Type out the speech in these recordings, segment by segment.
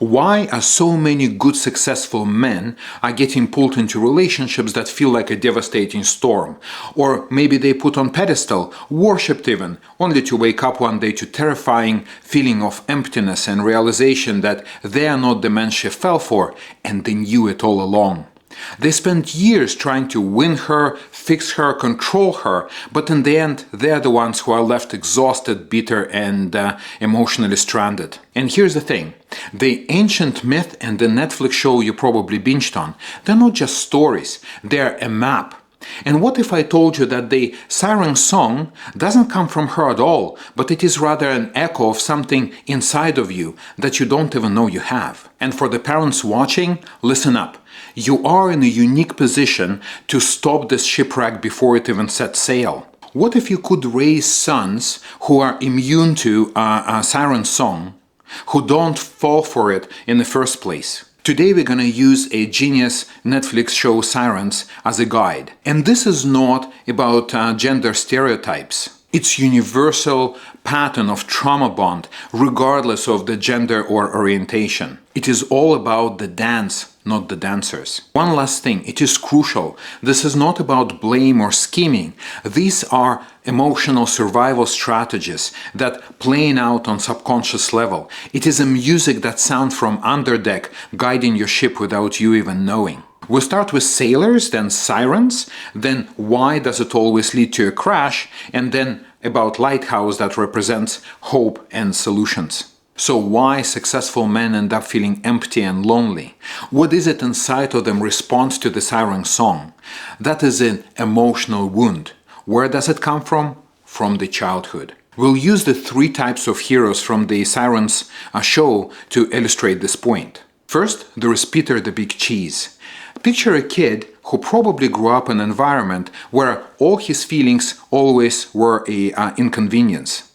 Why are so many good successful men are getting pulled into relationships that feel like a devastating storm? Or maybe they put on pedestal, worshipped even, only to wake up one day to terrifying feeling of emptiness and realization that they are not the man she fell for and they knew it all along. They spent years trying to win her, fix her, control her, but in the end, they're the ones who are left exhausted, bitter, and emotionally stranded. And here's the thing. The ancient myth and the Netflix show you probably binged on, they're not just stories, they're a map. And what if I told you that the siren song doesn't come from her at all, but it is rather an echo of something inside of you that you don't even know you have? And for the parents watching, listen up. You are in a unique position to stop this shipwreck before it even sets sail. What if you could raise sons who are immune to a siren song, who don't fall for it in the first place? Today we're going to use a genius Netflix show Sirens as a guide. And this is not about gender stereotypes. It's universal pattern of trauma bond regardless of the gender or orientation. It is all about the dance, not the dancers. One last thing, it is crucial. This is not about blame or scheming. These are emotional survival strategies that playing out on subconscious level. It is a music that sounds from underdeck, guiding your ship without you even knowing. We'll start with sailors, then sirens, then why does it always lead to a crash, and then about Lighthouse that represents hope and solutions. So why successful men end up feeling empty and lonely? What is it inside of them responds to the siren song? That is an emotional wound. Where does it come from? From the childhood. We'll use the three types of heroes from the Sirens show to illustrate this point. First, there is Peter the Big Cheese. Picture a kid who probably grew up in an environment where all his feelings always were an inconvenience.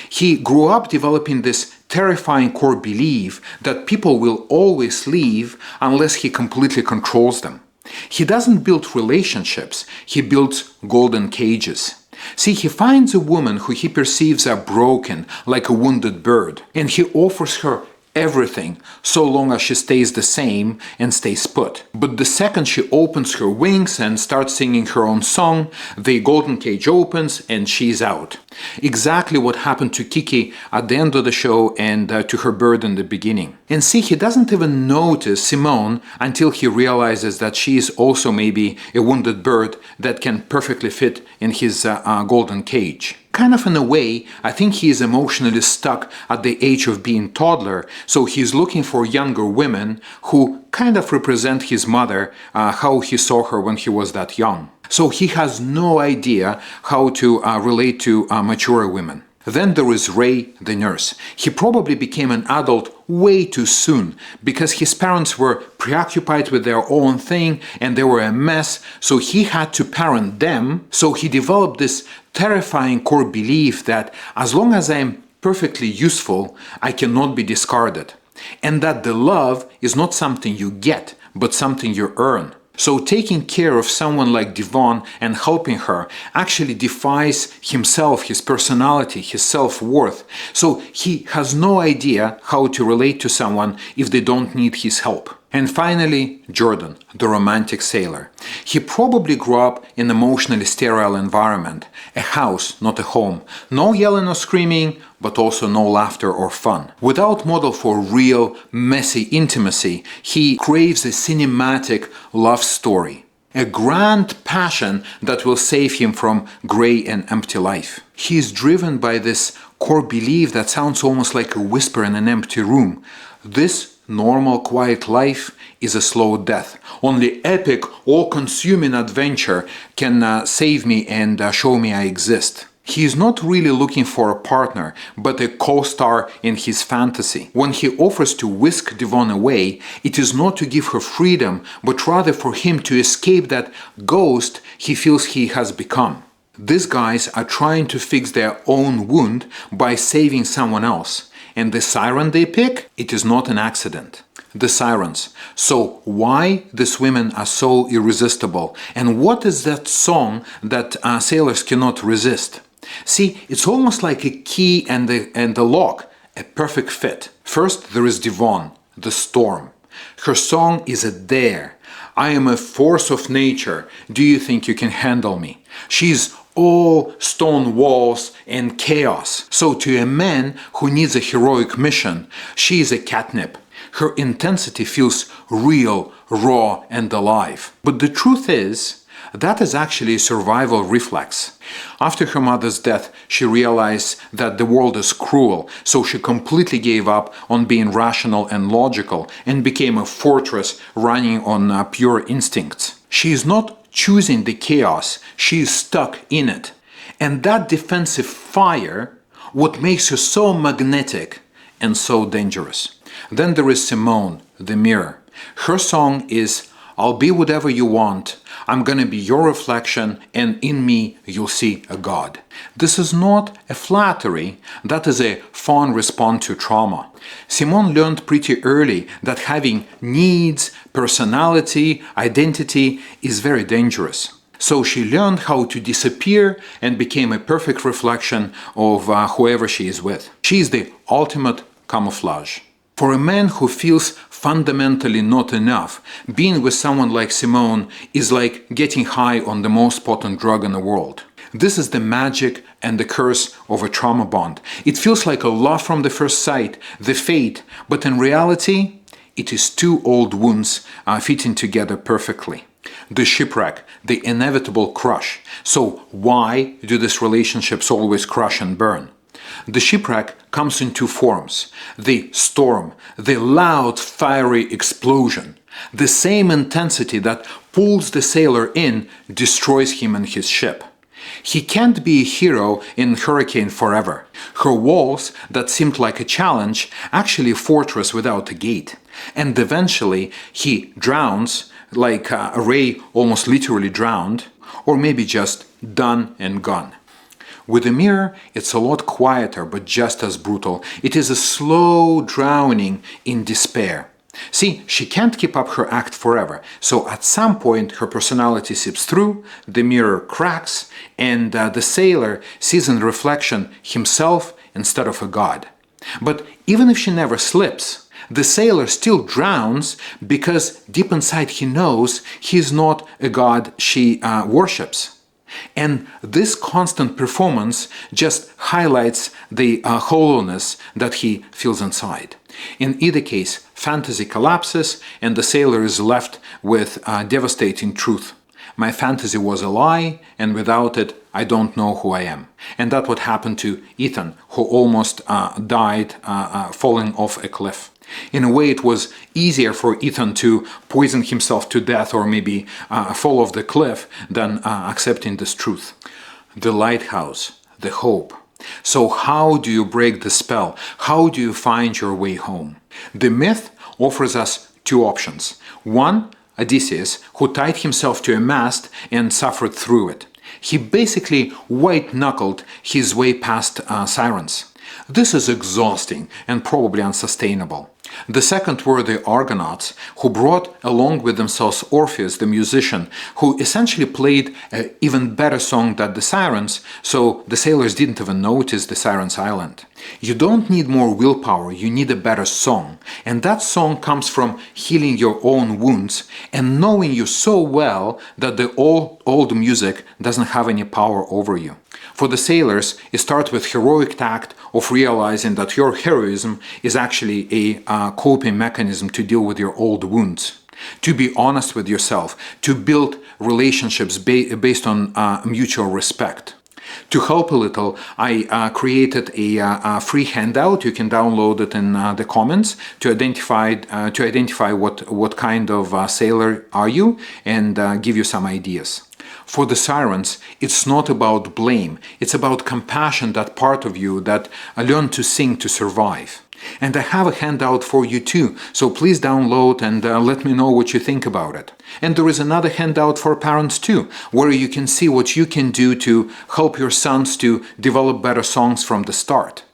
He grew up developing this terrifying core belief that people will always leave unless he completely controls them. He doesn't build relationships, he builds golden cages. See, he finds a woman who he perceives are broken, like a wounded bird, and he offers her everything, so long as she stays the same and stays put. But the second she opens her wings and starts singing her own song, the golden cage opens and she's out. Exactly what happened to Kiki at the end of the show and to her bird in the beginning. And see, he doesn't even notice Simone until he realizes that she is also maybe a wounded bird that can perfectly fit in his golden cage. Kind of in a way, I think he is emotionally stuck at the age of being toddler, so he's looking for younger women who kind of represent his mother, how he saw her when he was that young. So he has no idea how to relate to mature women. Then there is Ray, the nurse. He probably became an adult way too soon because his parents were preoccupied with their own thing and they were a mess, so he had to parent them. So he developed this terrifying core belief that as long as I am perfectly useful, I cannot be discarded. And that the love is not something you get, but something you earn. So taking care of someone like Devon and helping her actually defies himself, his personality, his self-worth. So he has no idea how to relate to someone if they don't need his help. And finally, Jordan, the romantic sailor. He probably grew up in an emotionally sterile environment. A house, not a home. No yelling or screaming, but also no laughter or fun. Without model for real, messy intimacy, he craves a cinematic love story. A grand passion that will save him from gray and empty life. He is driven by this core belief that sounds almost like a whisper in an empty room. This normal, quiet life is a slow death. Only epic, all-consuming adventure can save me and show me I exist. He is not really looking for a partner, but a co-star in his fantasy. When he offers to whisk Devon away, it is not to give her freedom, but rather for him to escape that ghost he feels he has become. These guys are trying to fix their own wound by saving someone else. And the siren they pick, it is not an accident. The sirens. So why these women are so irresistible? And what is that song that sailors cannot resist? See, it's almost like a key and the lock, a perfect fit. First, there is Devon, the storm. Her song is a dare. I am a force of nature. Do you think you can handle me? She's all stone walls and chaos. So to a man who needs a heroic mission, she is a catnip. Her intensity feels real, raw, and alive. But the truth is, that is actually a survival reflex. After her mother's death, she realized that the world is cruel, so she completely gave up on being rational and logical and became a fortress running on pure instincts. She is not choosing the chaos, she is stuck in it. And that defensive fire, what makes her so magnetic and so dangerous. Then there is Simone, the mirror. Her song is, I'll be whatever you want, I'm gonna be your reflection, and in me you'll see a God. This is not a flattery, that is a fond response to trauma. Simone learned pretty early that having needs, personality, identity is very dangerous. So she learned how to disappear and became a perfect reflection of whoever she is with. She is the ultimate camouflage. For a man who feels fundamentally not enough, being with someone like Simone is like getting high on the most potent drug in the world. This is the magic and the curse of a trauma bond. It feels like a love from the first sight, the fate, but in reality, it is two old wounds fitting together perfectly. The shipwreck, the inevitable crush. So why do these relationships always crush and burn? The shipwreck comes in two forms: the storm, the loud, fiery explosion. The same intensity that pulls the sailor in destroys him and his ship. He can't be a hero in hurricane forever. Her walls, that seemed like a challenge, actually a fortress without a gate. And eventually he drowns, like Ray almost literally drowned, or maybe just done and gone. With the mirror, it's a lot quieter, but just as brutal. It is a slow drowning in despair. See, she can't keep up her act forever, so at some point her personality seeps through, the mirror cracks, and the sailor sees in reflection himself instead of a god. But even if she never slips, the sailor still drowns because deep inside he knows he is not a god she worships. And this constant performance just highlights the hollowness that he feels inside. In either case, fantasy collapses and the sailor is left with devastating truth. My fantasy was a lie, and without it, I don't know who I am. And that's what happened to Ethan, who almost died falling off a cliff. In a way, it was easier for Ethan to poison himself to death or maybe fall off the cliff than accepting this truth. The lighthouse, the hope. So how do you break the spell? How do you find your way home? The myth offers us two options. One, Odysseus, who tied himself to a mast and suffered through it. He basically white-knuckled his way past Sirens. This is exhausting and probably unsustainable. The second were the Argonauts, who brought along with themselves Orpheus, the musician, who essentially played an even better song than the Sirens, so the sailors didn't even notice the Sirens' island. You don't need more willpower, you need a better song. And that song comes from healing your own wounds and knowing you so well that the old music doesn't have any power over you. For the sailors, it starts with heroic tact of realizing that your heroism is actually a coping mechanism to deal with your old wounds. To be honest with yourself, to build relationships based on mutual respect. To help a little, I created a free handout. You can download it in the comments to identify what kind of sailor are you and give you some ideas. For the Sirens, it's not about blame. It's about compassion, that part of you that learned to sing to survive. And I have a handout for you too, so please download and let me know what you think about it. And there is another handout for parents too, where you can see what you can do to help your sons to develop better songs from the start.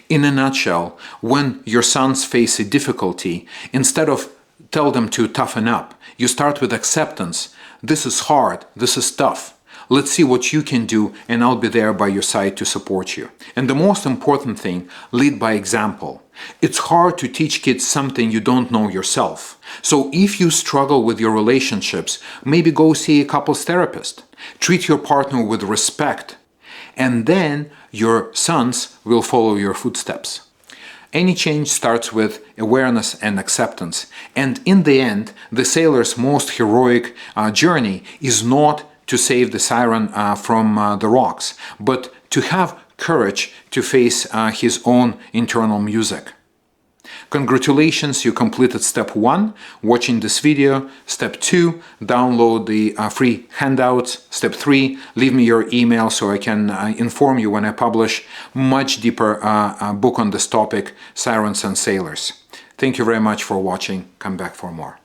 In a nutshell, when your sons face a difficulty, instead of tell them to toughen up, you start with acceptance. This is hard, this is tough. Let's see what you can do and I'll be there by your side to support you. And the most important thing, lead by example. It's hard to teach kids something you don't know yourself. So if you struggle with your relationships, maybe go see a couples therapist. Treat your partner with respect, and then your sons will follow your footsteps. Any change starts with awareness and acceptance. And in the end, the sailor's most heroic journey is not to save the siren from the rocks, but to have courage to face his own internal music. Congratulations, you completed step 1, watching this video. Step 2, download the free handouts. Step 3, leave me your email so I can inform you when I publish much deeper book on this topic, Sirens and Sailors. Thank you very much for watching. Come back for more.